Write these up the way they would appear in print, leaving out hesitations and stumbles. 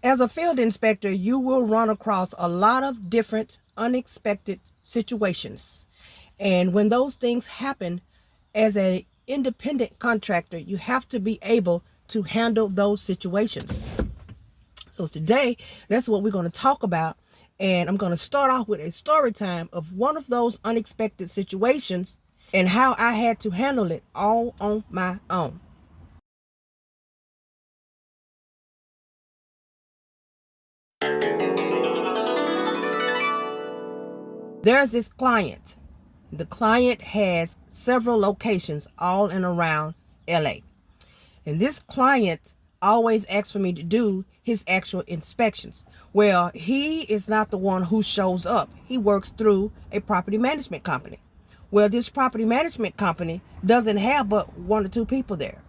As a field inspector, you will run across a lot of different unexpected situations. And when those things happen, as an independent contractor, you have to be able to handle those situations. So today, that's what we're going to talk about. And I'm going to start off with a story time of one of those unexpected situations and how I had to handle it all on my own. There's this client. The client has several locations all in around LA. And this client always asks for me to do his actual inspections. Well, he is not the one who shows up. He works through a property management company. Well, this property management company doesn't have but one or two people there.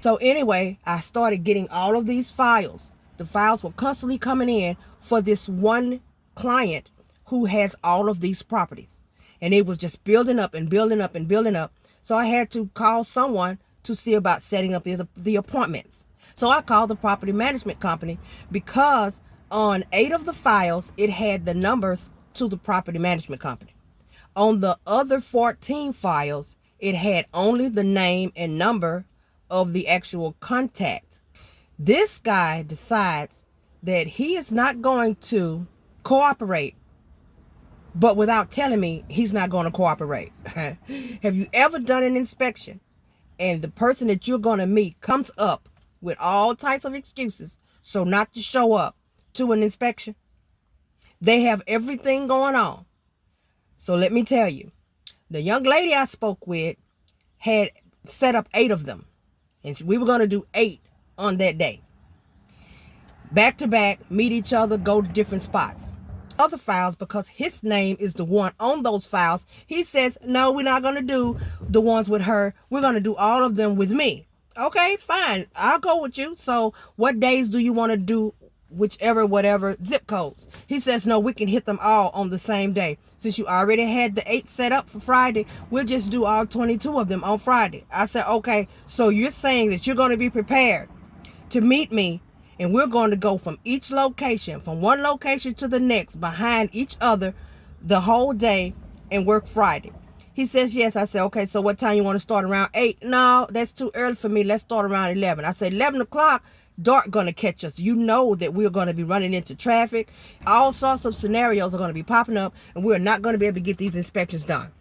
So anyway, I started getting all of these files. The files were constantly coming in for this one client who has all of these properties. And it was just building up and building up and building up. So I had to call someone to see about setting up the appointments. So I called the property management company because on 8 of the files, it had the numbers to the property management company. On the other 14 files, it had only the name and number of the actual contact. This guy decides that he is not going to cooperate, but without telling me he's not going to cooperate. Have you ever done an inspection and the person that you're going to meet comes up with all types of excuses so not to show up to an inspection? They have everything going on. So let me tell you, the young lady I spoke with had set up 8 of them, and we were going to do 8 on that day. Back to back, meet each other, go to different spots. Other files, because his name is the one on those files, he says, no, we're not going to do the ones with her. We're going to do all of them with me. Okay, fine. I'll go with you. So what days do you want to do whatever zip codes? He says, no, we can hit them all on the same day. Since you already had the 8 set up for Friday, we'll just do all 22 of them on Friday. I said, okay, so you're saying that you're going to be prepared to meet me, and we're going to go from each location, from one location to the next, behind each other the whole day and work Friday. He says, yes. I said, okay, so what time you want to start? Around 8? No, that's too early for me. Let's start around 11. I said, 11 o'clock, dark going to catch us. You know that we're going to be running into traffic. All sorts of scenarios are going to be popping up, and we're not going to be able to get these inspections done.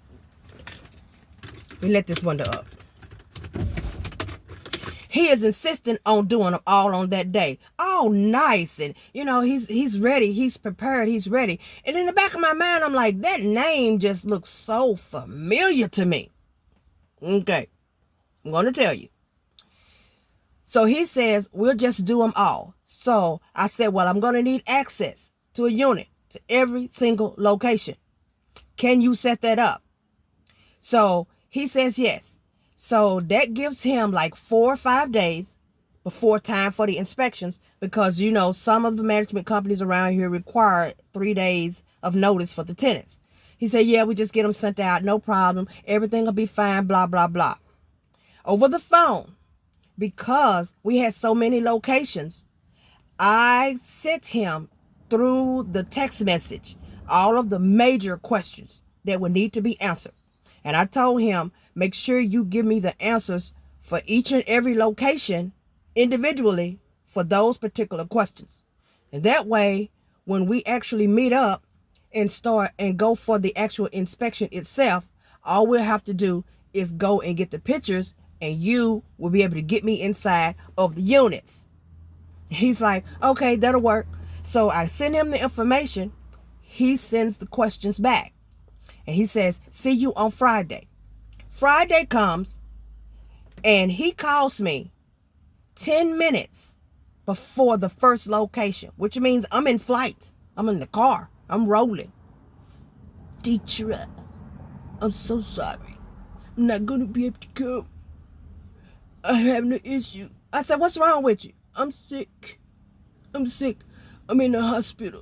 We let this window up. He is insisting on doing them all on that day. All nice. And, he's ready. He's prepared. He's ready. And in the back of my mind, I'm like, that name just looks so familiar to me. Okay. I'm going to tell you. So he says, we'll just do them all. So I said, well, I'm going to need access to a unit to every single location. Can you set that up? So he says, yes. So that gives him like 4 or 5 days before time for the inspections, because, some of the management companies around here require 3 days of notice for the tenants. He said, yeah, we just get them sent out. No problem. Everything will be fine, blah, blah, blah. Over the phone, because we had so many locations, I sent him through the text message all of the major questions that would need to be answered. And I told him, make sure you give me the answers for each and every location individually for those particular questions. And that way, when we actually meet up and start and go for the actual inspection itself, all we'll have to do is go and get the pictures, and you will be able to get me inside of the units. He's like, okay, that'll work. So I send him the information. He sends the questions back. And he says, see you on Friday. Friday comes, and he calls me 10 minutes before the first location, which means I'm in flight. I'm in the car. I'm rolling. Deetra, I'm so sorry. I'm not going to be able to come. I'm having an issue. I said, what's wrong with you? I'm sick. I'm in the hospital.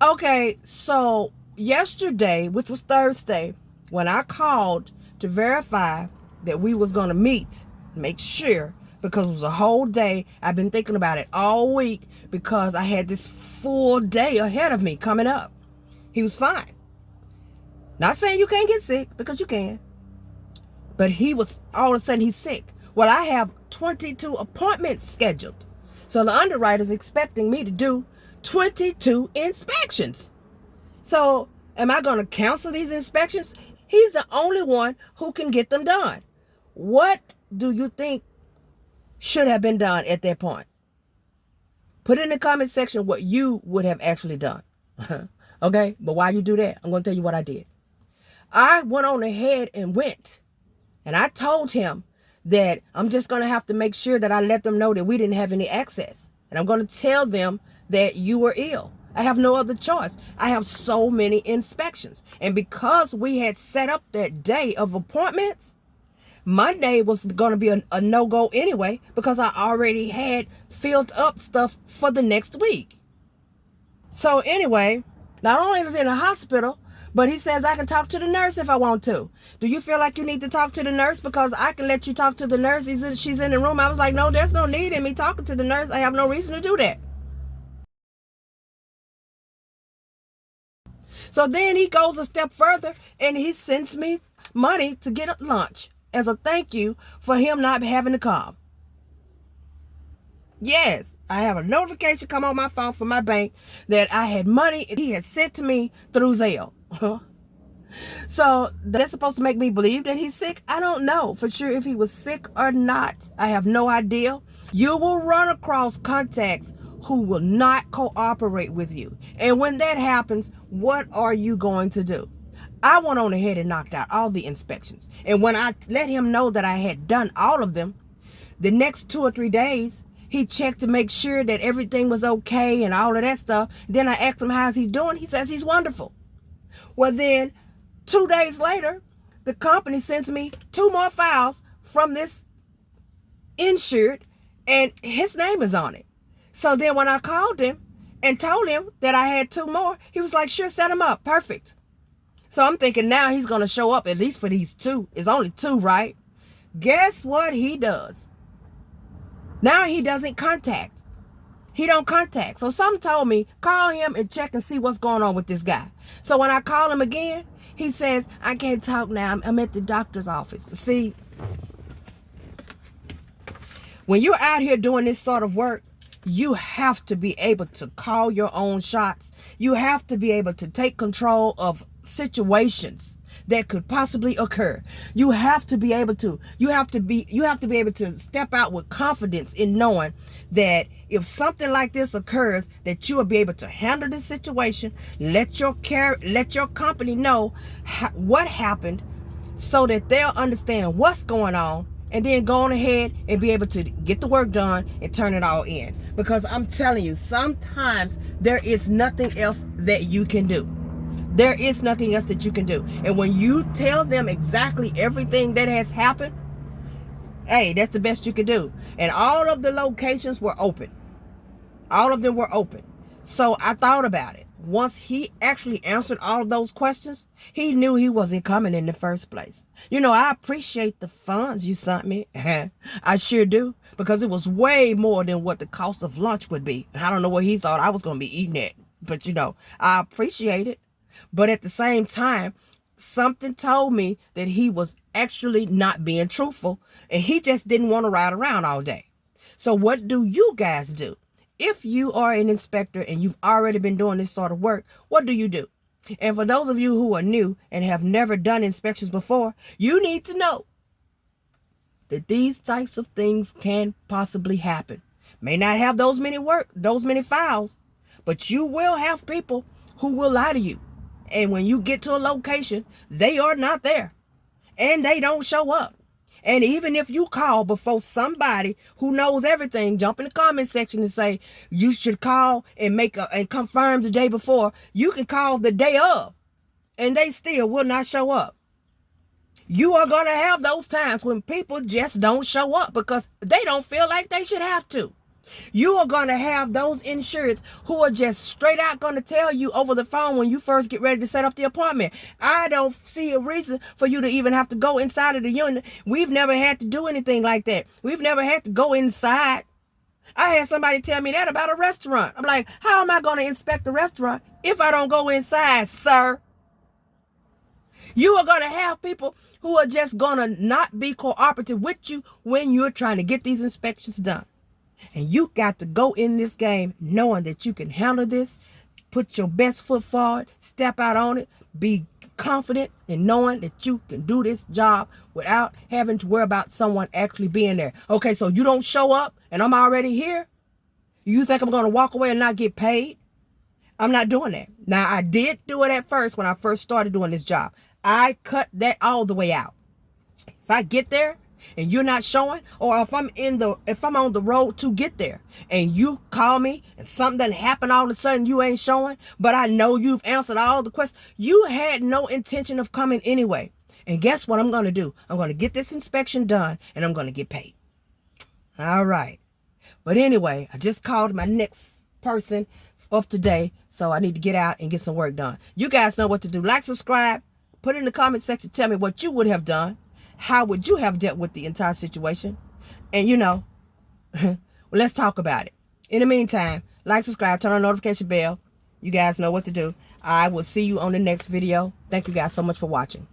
Okay, so yesterday, which was Thursday, when I called to verify that we was going to meet, make sure because it was a whole day. I've been thinking about it all week because I had this full day ahead of me coming up. He was fine. Not saying you can't get sick, because you can. But he was, all of a sudden, he's sick. Well, I have 22 appointments scheduled. So the underwriter's expecting me to do 22 inspections. So am I going to cancel these inspections? He's the only one who can get them done. What do you think should have been done at that point? Put in the comment section what you would have actually done. Okay? But while you do that, I'm going to tell you what I did. I went on ahead and went. And I told him that I'm just going to have to make sure that I let them know that we didn't have any access. And I'm going to tell them that you were ill. I have no other choice. I have so many inspections. And because we had set up that day of appointments, Monday was going to be a no-go anyway, because I already had filled up stuff for the next week. So anyway, not only is he in the hospital, but he says I can talk to the nurse if I want to. Do you feel like you need to talk to the nurse? Because I can let you talk to the nurse. She's in the room. I was like, no, there's no need in me talking to the nurse. I have no reason to do that. So then he goes a step further and he sends me money to get lunch as a thank you for him not having to come. Yes, I have a notification come on my phone from my bank that I had money he had sent to me through Zelle. So that's supposed to make me believe that he's sick? I don't know for sure if he was sick or not. I have no idea. You will run across contacts who will not cooperate with you. And when that happens, what are you going to do? I went on ahead and knocked out all the inspections. And when I let him know that I had done all of them, the next 2 or 3 days, he checked to make sure that everything was okay and all of that stuff. Then I asked him how's he doing. He says he's wonderful. Well, then 2 days later, the company sends me 2 more files from this insured, and his name is on it. So then when I called him and told him that I had 2 more, he was like, sure, set them up. Perfect. So I'm thinking now he's going to show up at least for these 2. It's only 2, right? Guess what he does? Now he doesn't contact. He don't contact. So something told me, call him and check and see what's going on with this guy. So when I call him again, he says, I can't talk now. I'm at the doctor's office. See, when you're out here doing this sort of work, you have to be able to call your own shots. You have to be able to take control of situations that could possibly occur. You have to be able to be able to step out with confidence in knowing that if something like this occurs, that you will be able to handle the situation, let your company know what happened so that they'll understand what's going on, and then go on ahead and be able to get the work done and turn it all in. Because I'm telling you, sometimes there is nothing else that you can do. There is nothing else that you can do. And when you tell them exactly everything that has happened, hey, that's the best you can do. And all of the locations were open. All of them were open. So I thought about it. Once he actually answered all of those questions, he knew he wasn't coming in the first place. You know, I appreciate the funds you sent me. I sure do. Because it was way more than what the cost of lunch would be. I don't know what he thought I was going to be eating at. But, you know, I appreciate it. But at the same time, something told me that he was actually not being truthful. And he just didn't want to ride around all day. So what do you guys do? If you are an inspector and you've already been doing this sort of work, what do you do? And for those of you who are new and have never done inspections before, you need to know that these types of things can possibly happen. May not have those many files, but you will have people who will lie to you. And when you get to a location, they are not there and they don't show up. And even if you call before somebody who knows everything, jump in the comment section and say, you should call and and confirm the day before, you can call the day of and they still will not show up. You are going to have those times when people just don't show up because they don't feel like they should have to. You are going to have those insureds who are just straight out going to tell you over the phone when you first get ready to set up the appointment. I don't see a reason for you to even have to go inside of the unit. We've never had to do anything like that. We've never had to go inside. I had somebody tell me that about a restaurant. I'm like, how am I going to inspect the restaurant if I don't go inside, sir? You are going to have people who are just going to not be cooperative with you when you're trying to get these inspections done. And you got to go in this game knowing that you can handle this, put your best foot forward, step out on it, be confident in knowing that you can do this job without having to worry about someone actually being there. Okay, so you don't show up and I'm already here? You think I'm going to walk away and not get paid? I'm not doing that. Now, I did do it at first when I first started doing this job. I cut that all the way out. If I get there and you're not showing, or if I'm on the road to get there and you call me and something doesn't happen, all of a sudden you ain't showing, but I know you've answered all the questions, you had no intention of coming anyway. And guess what I'm going to do? I'm going to get this inspection done and I'm going to get paid. All right. But anyway, I just called my next person of today, so I need to get out and get some work done. You guys know what to do. Like, subscribe, put it in the comment section, tell me what you would have done. How would you have dealt with the entire situation? And well, let's talk about it. In the meantime, like, subscribe, turn on the notification bell. You guys know what to do. I will see you on the next video. Thank you guys so much for watching.